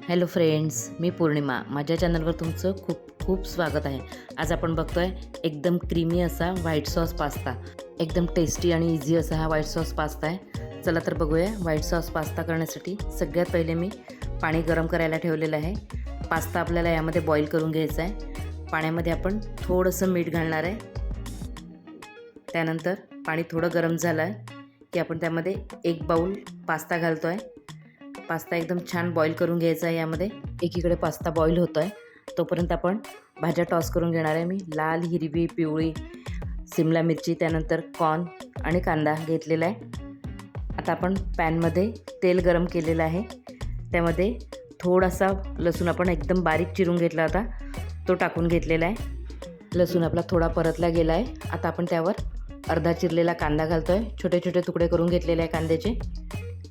Hello friends, मी पौर्णिमा. माझ्या चॅनलवर तुमचं खूप खूप स्वागत आहे. आज आपण बघतोय एकदम क्रीमी असा व्हाईट सॉस पास्ता. एकदम टेस्टी आणि इझी असा हा व्हाईट सॉस पास्ता आहे. चला तर बघूया. व्हाईट सॉस पास्ता करण्यासाठी सगळ्यात पहिले मी पाणी गरम करायला ठेवलेलं आहे. पास्ता आपल्याला यामध्ये बॉईल करून घ्यायचा आहे. पाण्यामध्ये आपण थोडंसं मीठ घालणार आहे. त्यानंतर पाणी थोडं गरम झालं आहे की आपण त्यामध्ये 1 बाउल पास्ता घालतो आहे. पास्ता एकदम छान बॉईल करून घ्यायचा आहे. यामध्ये एकीकडे पास्ता बॉईल होतो आहे तोपर्यंत आपण भाज्या टॉस करून घेणार आहे. मी लाल, हिरवी, पिवळी सिमला मिरची, त्यानंतर कॉर्न आणि कांदा घेतलेला आहे. आता आपण पॅनमध्ये तेल गरम केलेलं आहे. त्यामध्ये थोडासा लसूण आपण एकदम बारीक चिरून घेतला होता, तो टाकून घेतलेला आहे. लसूण आपला थोडा परतला गेला आहे. आता आपण त्यावर अर्धा चिरलेला कांदा घालतो आहे. छोटे छोटे तुकडे करून घेतलेले आहे कांद्याचे.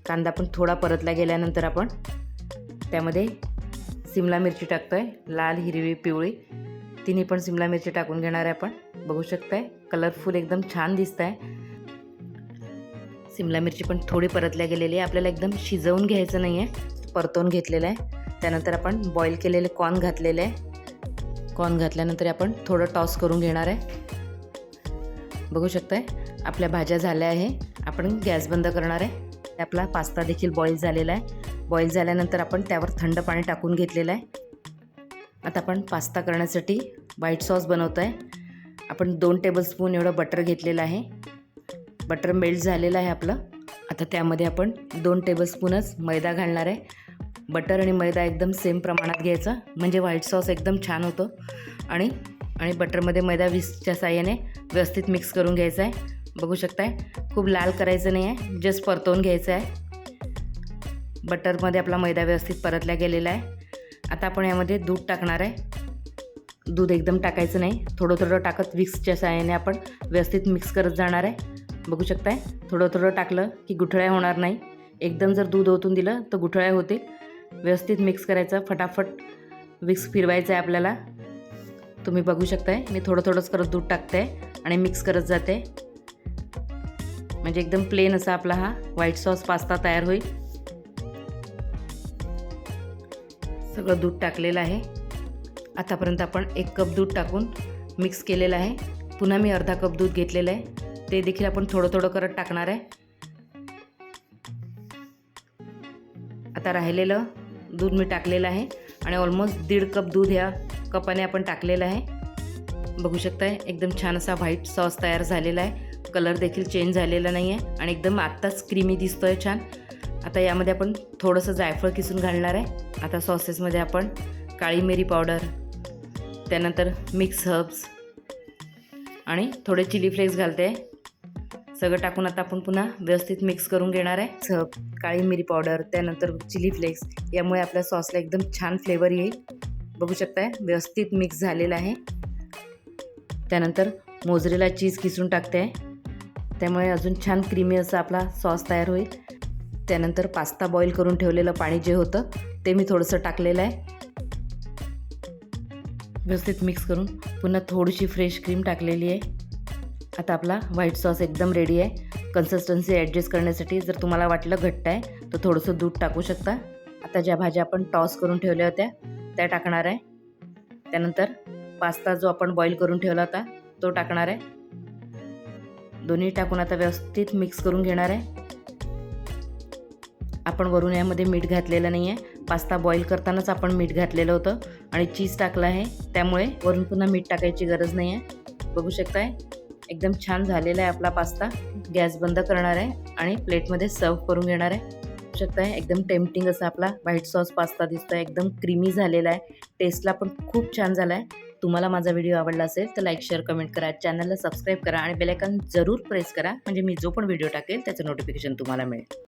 कांदा पण थोडा परतला गेल्यानंतर आपण त्यामध्ये सिमला मिरची टाकतो आहे. लाल, हिरवी, पिवळी तिन्ही पण सिमला मिरची टाकून घेणार आहे आपण. बघू शकताय कलरफुल एकदम छान दिसत आहे. सिमला मिरची पण थोडी परतल्या गेलेली आहे. आपल्याला एकदम शिजवून घ्यायचं नाही आहे, परतवून घेतलेलं आहे. त्यानंतर आपण बॉईल केलेले कॉर्न घातलेले आहे. कॉर्न घातल्यानंतर आपण थोडं टॉस करून घेणार आहे. बघू शकताय आपल्या भाज्या झाल्या आहे. आपण गॅस बंद करणार आहे. आपला पास्ता देखील बॉईल झालेला आहे. बॉईल झाल्यानंतर आपण त्यावर थंड पाणी टाकून घेतलेलं आहे. आता आपण पास्ता करण्यासाठी व्हाईट सॉस बनवतो आहे. आपण 2 टेबलस्पून एवढं बटर घेतलेलं आहे. बटर मेल्ट झालेलं आहे आपलं. आता त्यामध्ये आपण 2 टेबलस्पूनच मैदा घालणार आहे. बटर आणि मैदा एकदम सेम प्रमाणात घ्यायचा, म्हणजे व्हाईट सॉस एकदम छान होतं. आणि बटरमध्ये मैदा विस्कच्या साहाय्याने व्यवस्थित मिक्स करून घ्यायचा आहे. बघू शकताय खूप लाल करायचं नाही आहे, जस्ट परतवून घ्यायचं आहे. बटरमध्ये आपला मैदा व्यवस्थित परतला गेलेला आहे. आता आपण यामध्ये दूध टाकणार आहे. दूध एकदम टाकायचं नाही, थोडं थोडं टाकत विस्कच्या साहाय्याने आपण व्यवस्थित मिक्स करत जाणार आहे. बघू शकताय थोडं थोडं टाकलं की गुठळ्या होणार नाही. एकदम जर दूध ओतून दिलं तर गुठळ्या होतील. व्यवस्थित मिक्स करायचं, फटाफट विस्क फिरवायचं आहे आपल्याला. तुम्ही बघू शकताय मी थोडं थोडंच करत दूध टाकते आणि मिक्स करत जाते, म्हणजे एकदम प्लेन असा आपला हा व्हाईट सॉस पास्ता तयार होईल. सगळं दूध टाकलेलं आहे. आतापर्यंत आपण 1 कप दूध टाकून मिक्स केलेलं आहे. पुन्हा मी अर्धा कप दूध घेतलेलं आहे, ते देखील आपण थोडं थोडं करत टाकणार आहे. आता राहिलेलं दूध मी टाकलेलं आहे आणि ऑलमोस्ट 1.5 कप दूध ह्या कपाने आपण टाकलेलं आहे. बघू शकताय एकदम छान असा व्हाईट सॉस तयार झालेला आहे. कलर देखील चेंज झालेला नाही आहे आणि एकदम आत्ताच क्रीमी दिसतोय छान. आता यामध्ये आपण थोडंसं जायफळ किसून घालणार आहे. आता सॉसेसमध्ये आपण काळी मिरी पावडर, त्यानंतर मिक्स हर्ब्स आणि थोडे चिली फ्लेक्स घालते आहे. सगळं टाकून आता आपण पुन्हा व्यवस्थित मिक्स करून घेणार आहे. काळी मिरी पावडर, त्यानंतर चिली फ्लेक्स, यामुळे आपल्या सॉसला एकदम छान फ्लेवर येईल. बघू शकताय व्यवस्थित मिक्स झालेलं आहे. त्यानंतर मोझरेला चीज किसून टाकते आहे, त्यामुळे अजून छान क्रीमी असा आपला सॉस तयार होईल. त्यानंतर पास्ता बॉईल करून ठेवलेलं पाणी जे होतं ते मी थोडंसं टाकलेलं आहे. व्यवस्थित मिक्स करून पुन्हा थोडीशी फ्रेश क्रीम टाकलेली आहे. आता आपला व्हाईट सॉस एकदम रेडी आहे. कन्सिस्टन्सी ॲडजस्ट करण्यासाठी जर तुम्हाला वाटलं घट्ट आहे तर थोडंसं दूध टाकू शकता. आता ज्या भाज्या आपण टॉस करून ठेवल्या होत्या त्या टाकणार आहे. त्यानंतर पास्ता जो आपण बॉईल करून ठेवला होता तो टाकणार आहे. दोन्ही टाकून आता व्यवस्थित मिक्स करून घेणार आहे. आपण वरून यामध्ये मीठ घातलेलं नाही आहे. पास्ता बॉईल करतानाच आपण मीठ घातलेलं होतं आणि चीज टाकलं आहे, त्यामुळे वरून पुन्हा मीठ टाकायची गरज नाही आहे. बघू शकताय एकदम छान झालेला आहे आपला पास्ता. गॅस बंद करणार आहे आणि प्लेटमध्ये सर्व करून घेणार आहे. बघू शकताय एकदम टेम्पटिंग असा आपला व्हाईट सॉस पास्ता दिसतोय. एकदम क्रीमी झालेला आहे. टेस्टला पण खूप छान झाला आहे. तुम्हाला माझा व्हिडिओ आवडला असेल तर लाईक, शेअर, कमेंट करा. चॅनलला सबस्क्राईब करा आणि बेल आयकॉन जरूर प्रेस करा, म्हणजे मी जो पण व्हिडिओ टाकेल त्याचं नोटिफिकेशन तुम्हाला मिळेल.